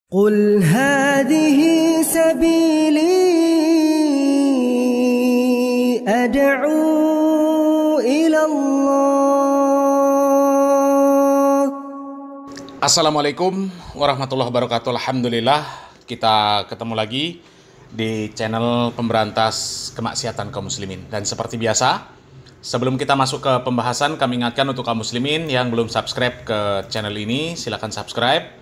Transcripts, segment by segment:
قل هذه سبيلي أدعو إلى الله. Assalamualaikum warahmatullahi wabarakatuh. Alhamdulillah kita ketemu lagi di channel pemberantas kemaksiatan kaum muslimin. Dan seperti biasa, sebelum kita masuk ke pembahasan, kami ingatkan untuk kaum muslimin yang belum subscribe ke channel ini, silakan subscribe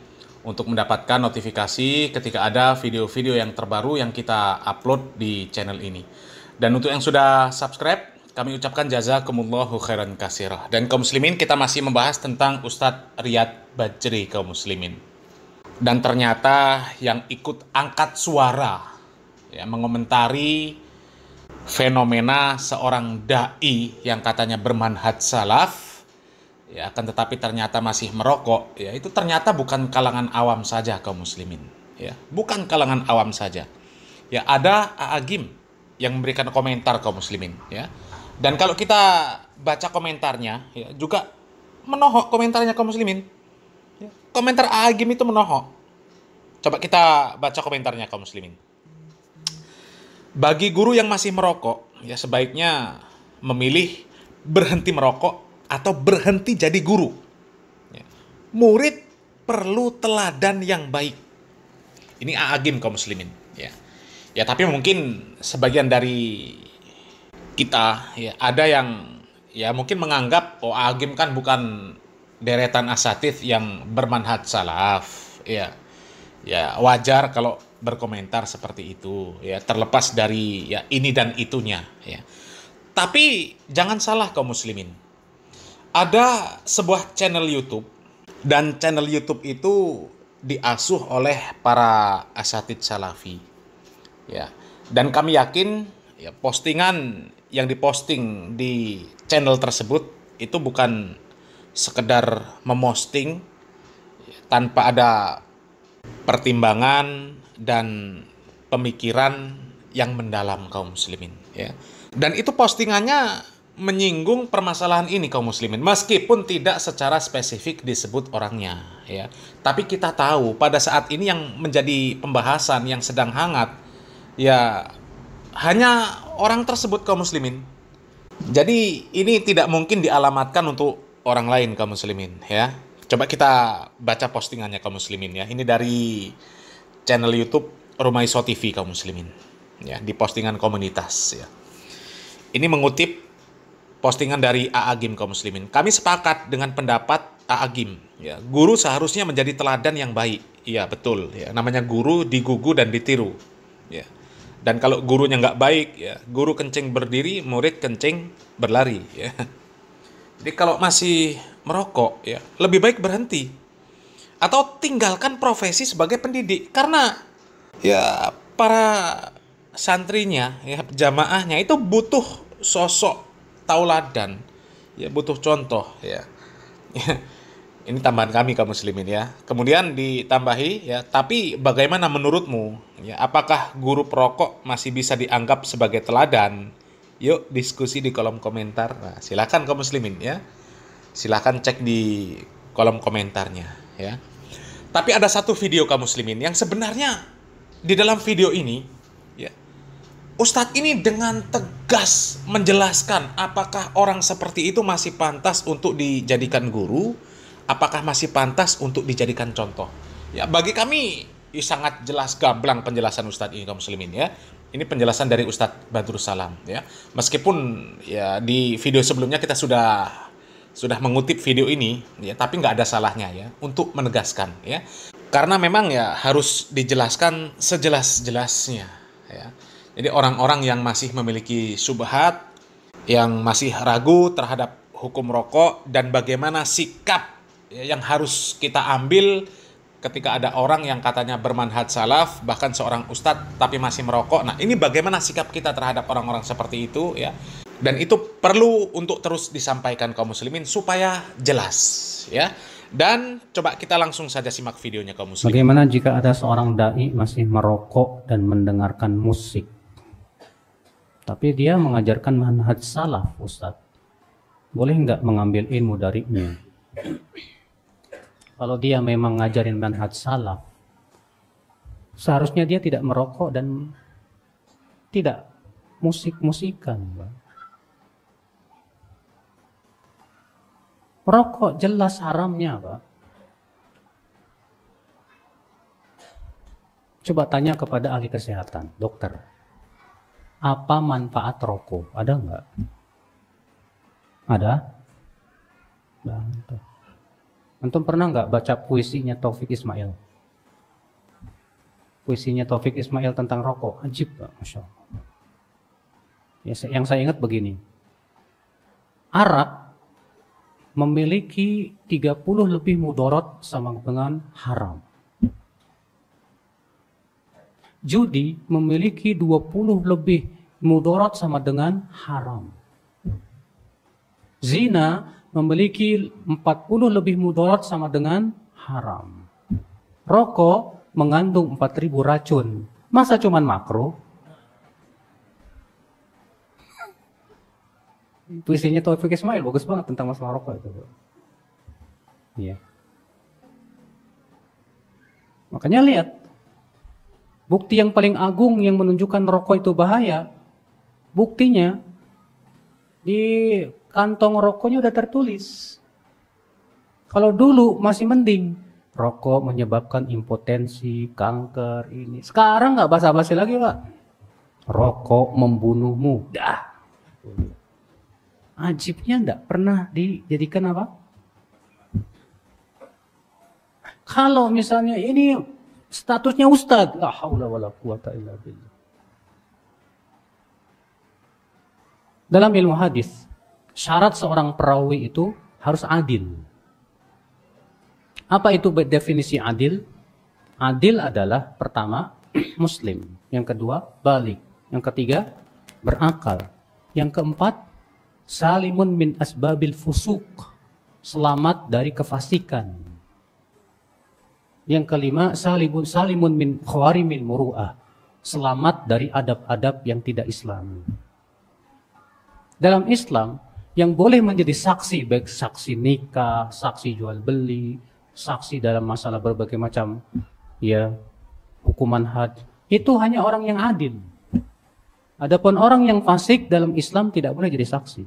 untuk mendapatkan notifikasi ketika ada video-video yang terbaru yang kita upload di channel ini. Dan untuk yang sudah subscribe, kami ucapkan jazakumullahu khairan katsirah. Dan kaum muslimin, kita masih membahas tentang Ustadz Riyad Bajri kaum muslimin. Dan ternyata yang ikut angkat suara ya, mengomentari fenomena seorang dai yang katanya bermanhaj salaf, ya, akan tetapi ternyata masih merokok, ya, itu ternyata bukan kalangan awam saja kaum muslimin, ya, bukan kalangan awam saja, ya, ada A'agim yang memberikan komentar kaum muslimin, ya, dan kalau kita baca komentarnya, ya, juga menohok komentarnya kaum muslimin, ya. Komentar A'agim itu menohok. Coba kita baca komentarnya kaum muslimin. Bagi guru yang masih merokok, ya, sebaiknya memilih berhenti merokok atau berhenti jadi guru. Ya. Murid perlu teladan yang baik. Ini A'agim kaum muslimin. Ya. Ya, tapi mungkin sebagian dari kita, ya, ada yang ya mungkin menganggap A'agim kan bukan deretan asatidz yang bermanhaj salaf. Ya. Ya, wajar kalau berkomentar seperti itu. Ya, terlepas dari ya ini dan itunya. Ya. Tapi jangan salah kaum muslimin. Ada sebuah channel YouTube, dan channel YouTube itu diasuh oleh para asatidz salafi. Ya. Dan kami yakin ya, postingan yang diposting di channel tersebut itu bukan sekedar memosting ya, tanpa ada pertimbangan dan pemikiran yang mendalam kaum muslimin. Ya. Dan itu postingannya menyinggung permasalahan ini kaum muslimin, meskipun tidak secara spesifik disebut orangnya, ya. Tapi kita tahu pada saat ini yang menjadi pembahasan yang sedang hangat, ya, hanya orang tersebut kaum muslimin. Jadi ini tidak mungkin dialamatkan untuk orang lain kaum muslimin, ya. Coba kita baca postingannya kaum muslimin, ya. Ini dari channel YouTube Rumaiso TV kaum muslimin, ya, di postingan komunitas, ya. Ini mengutip postingan dari A'agim kaum muslimin. Kami sepakat dengan pendapat A'agim, ya, guru seharusnya menjadi teladan yang baik. Iya, betul, ya, namanya guru digugu dan ditiru, ya. Dan kalau gurunya nggak baik, ya, guru kencing berdiri, murid kencing berlari, ya. Jadi kalau masih merokok, ya, lebih baik berhenti atau tinggalkan profesi sebagai pendidik, karena ya para santrinya, ya, jamaahnya itu butuh sosok tauladan, ya, butuh contoh, ya. Ini tambahan kami kaum muslimin, ya. Kemudian ditambahi, ya, tapi bagaimana menurutmu, ya, apakah guru perokok masih bisa dianggap sebagai teladan? Yuk diskusi di kolom komentar. Nah, silakan kaum muslimin, ya, silakan cek di kolom komentarnya, ya. Tapi ada satu video kaum muslimin yang sebenarnya di dalam video ini, ya, Ustadz ini dengan tegas menjelaskan apakah orang seperti itu masih pantas untuk dijadikan guru, apakah masih pantas untuk dijadikan contoh. Ya, bagi kami ya, sangat jelas gamblang penjelasan Ustadz ini kaum muslimin, ya. Ini penjelasan dari Ustadz Badrus Salam, ya. Meskipun ya di video sebelumnya kita sudah mengutip video ini, ya, tapi nggak ada salahnya, ya, untuk menegaskan, ya. Karena memang ya harus dijelaskan sejelas-jelasnya, ya. Jadi orang-orang yang masih memiliki syubhat, yang masih ragu terhadap hukum rokok, dan bagaimana sikap yang harus kita ambil ketika ada orang yang katanya bermanhaj salaf, bahkan seorang ustadz tapi masih merokok. Nah, ini bagaimana sikap kita terhadap orang-orang seperti itu, ya. Dan itu perlu untuk terus disampaikan kaum muslimin supaya jelas, ya. Dan coba kita langsung saja simak videonya kaum muslimin. Bagaimana jika ada seorang dai masih merokok dan mendengarkan musik? Tapi dia mengajarkan manhaj salaf, Ustadz. Boleh nggak mengambil ilmu darinya? Kalau dia memang ngajarin manhaj salaf, Seharusnya dia tidak merokok dan tidak musik-musikan, Pak. Merokok jelas haramnya, Pak. Coba tanya kepada ahli kesehatan, dokter. Apa manfaat rokok? Ada nggak? Ada? Antum pernah nggak baca puisinya Taufik Ismail? Puisinya Taufik Ismail tentang rokok, ajib, Pak, Masya Allah. Ya, yang saya ingat begini, arak memiliki 30 lebih mudarat sama dengan haram. Judi memiliki 20 lebih mudarat sama dengan haram. Zina memiliki 40 lebih mudarat sama dengan haram. Rokok mengandung 4.000 racun. Masa cuman makruh? Puisinya Taufik Ismail bagus banget tentang masalah rokok itu. Iya. Makanya lihat, bukti yang paling agung yang menunjukkan rokok itu bahaya, buktinya di kantong rokoknya udah tertulis. Kalau dulu masih mending, rokok menyebabkan impotensi, kanker, ini. Sekarang nggak basa-basi lagi, Pak. Rokok membunuhmu. Dah. Ajibnya nggak pernah dijadikan apa? Kalau misalnya ini statusnya ustadz, la haula wala quwata illa billah. Dalam ilmu hadis, syarat seorang perawi itu harus adil. Apa itu definisi adil? Adil adalah pertama muslim, yang kedua balik, yang ketiga berakal, yang keempat salimun min asbabil fusuk, selamat dari kefasikan. Yang kelima salimun min khawarimil muru'ah, selamat dari adab-adab yang tidak islami. Dalam Islam, yang boleh menjadi saksi, baik saksi nikah, saksi jual beli, saksi dalam masalah berbagai macam ya hukuman had, itu hanya orang yang adil. Adapun orang yang fasik dalam Islam tidak boleh jadi saksi.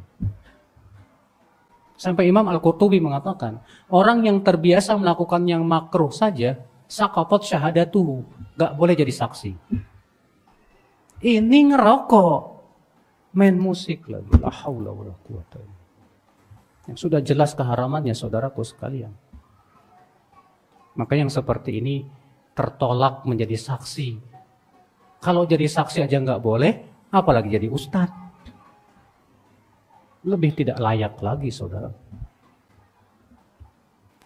Sampai Imam Al-Qurtubi mengatakan, orang yang terbiasa melakukan yang makruh saja, saqatat syahadatuhu, gak boleh jadi saksi. Ini ngerokok, main musik lagi, la haula wala quwata. Yang sudah jelas keharamannya, saudaraku sekalian. Maka yang seperti ini tertolak menjadi saksi. Kalau jadi saksi aja nggak boleh, apalagi jadi ustadz. Lebih tidak layak lagi, saudara.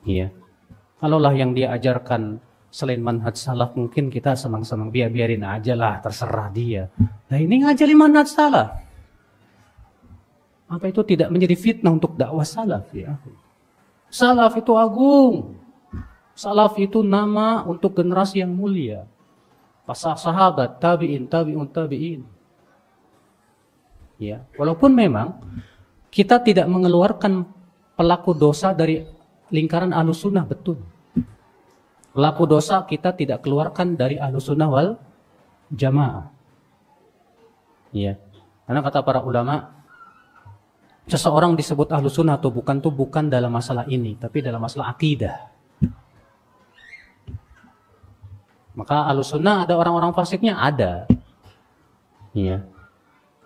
Iya. Kalaulah yang dia ajarkan selain manhaj salaf, mungkin kita senang-senang biarin aja lah, terserah dia. Nah ini ngajarin manhaj salaf. Apa itu tidak menjadi fitnah untuk dakwah salaf? Ya. Salaf itu agung. Salaf itu nama untuk generasi yang mulia. Pasal sahabat, tabi'in, tabi'un, tabi'in. Ya, walaupun memang kita tidak mengeluarkan pelaku dosa dari lingkaran Ahlus Sunnah, betul. Pelaku dosa kita tidak keluarkan dari Ahlus Sunnah wal Jamaah. Ya, karena kata para ulama, seseorang disebut Ahlus Sunnah atau bukan itu bukan dalam masalah ini, tapi dalam masalah akidah. Maka Ahlus Sunnah ada orang-orang fasiknya, ada. Iya.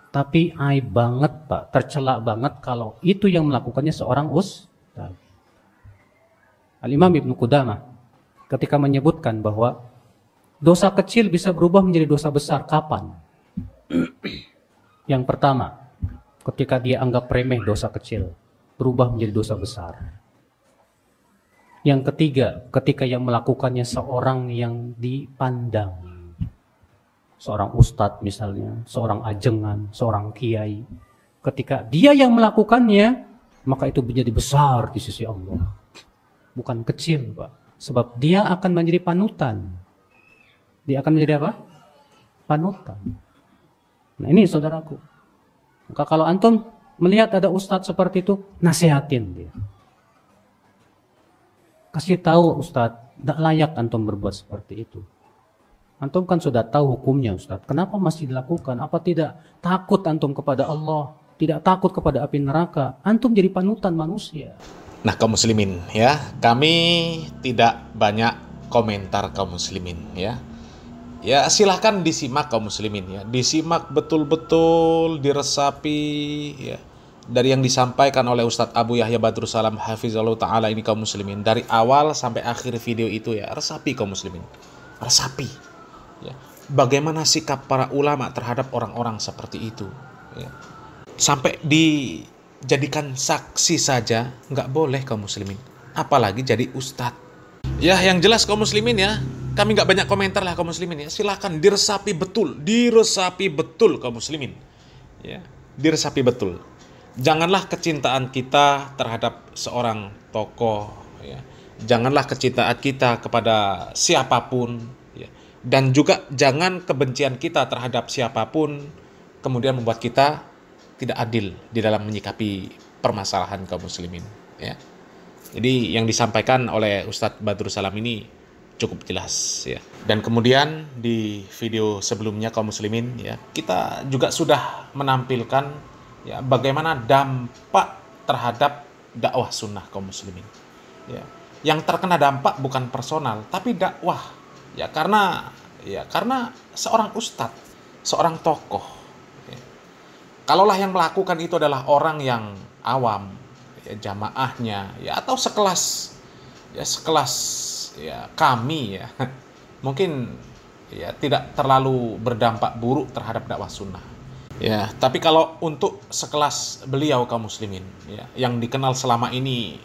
Tapi aib banget, Pak, tercela banget kalau itu yang melakukannya seorang ustaz. Al-Imam Ibnu Qudamah ketika menyebutkan bahwa dosa kecil bisa berubah menjadi dosa besar kapan? Yang pertama, ketika dia anggap remeh dosa kecil, berubah menjadi dosa besar. Yang ketiga, ketika yang melakukannya seorang yang dipandang. Seorang ustadz misalnya, seorang ajengan, seorang kiai. Ketika dia yang melakukannya, maka itu menjadi besar di sisi Allah. Bukan kecil, Pak. Sebab dia akan menjadi panutan. Dia akan menjadi apa? Panutan. Nah ini saudaraku. Maka kalau antum melihat ada ustadz seperti itu, nasihatin dia. Kasih tahu ustadz, tidak layak antum berbuat seperti itu. Antum kan sudah tahu hukumnya, Ustaz. Kenapa masih dilakukan? Apa tidak takut antum kepada Allah? Tidak takut kepada api neraka? Antum jadi panutan manusia. Nah, kaum muslimin ya, kami tidak banyak komentar kaum muslimin ya. Ya silahkan disimak kaum muslimin ya, disimak betul-betul, diresapi ya, dari yang disampaikan oleh Ustadz Abu Yahya Badrus Salam hafizallahu ta'ala ini kaum muslimin, dari awal sampai akhir video itu ya, resapi kaum muslimin, resapi ya, bagaimana sikap para ulama terhadap orang-orang seperti itu ya. Sampai dijadikan saksi saja nggak boleh kaum muslimin, apalagi jadi ustadz ya. Yang jelas kaum muslimin ya, kami nggak banyak komentar lah kaum muslimin ya, silahkan diresapi betul kaum muslimin ya, diresapi betul. Janganlah kecintaan kita terhadap seorang tokoh ya, janganlah kecintaan kita kepada siapapun ya, dan juga jangan kebencian kita terhadap siapapun kemudian membuat kita tidak adil di dalam menyikapi permasalahan kaum muslimin ya. Jadi yang disampaikan oleh Ustadz Badrus Salam ini cukup jelas ya. Dan kemudian di video sebelumnya kaum muslimin ya, kita juga sudah menampilkan ya bagaimana dampak terhadap dakwah sunnah kaum muslimin ya. Yang terkena dampak bukan personal tapi dakwah ya, karena seorang ustadz, seorang tokoh ya. Kalaulah yang melakukan itu adalah orang yang awam ya, jamaahnya ya, atau sekelas ya kami ya, mungkin ya tidak terlalu berdampak buruk terhadap dakwah sunnah ya. Tapi kalau untuk sekelas beliau kaum muslimin ya, yang dikenal selama ini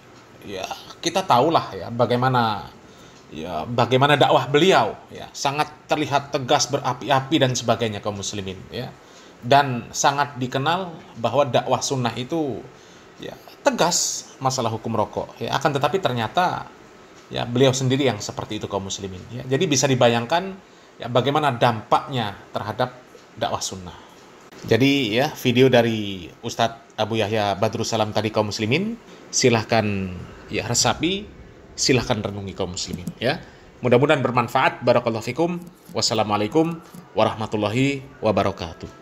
ya, kita tahulah ya bagaimana dakwah beliau ya, sangat terlihat tegas, berapi-api dan sebagainya kaum muslimin ya. Dan sangat dikenal bahwa dakwah sunnah itu ya tegas masalah hukum rokok ya, akan tetapi ternyata ya beliau sendiri yang seperti itu kaum muslimin ya. Jadi bisa dibayangkan ya bagaimana dampaknya terhadap dakwah sunnah. Jadi ya, video dari Ustadz Abu Yahya Badrus Salam tadi kaum muslimin, silahkan ya resapi, silahkan renungi kaum muslimin ya. Mudah-mudahan bermanfaat. Barakallahu fikum. Wassalamualaikum warahmatullahi wabarakatuh.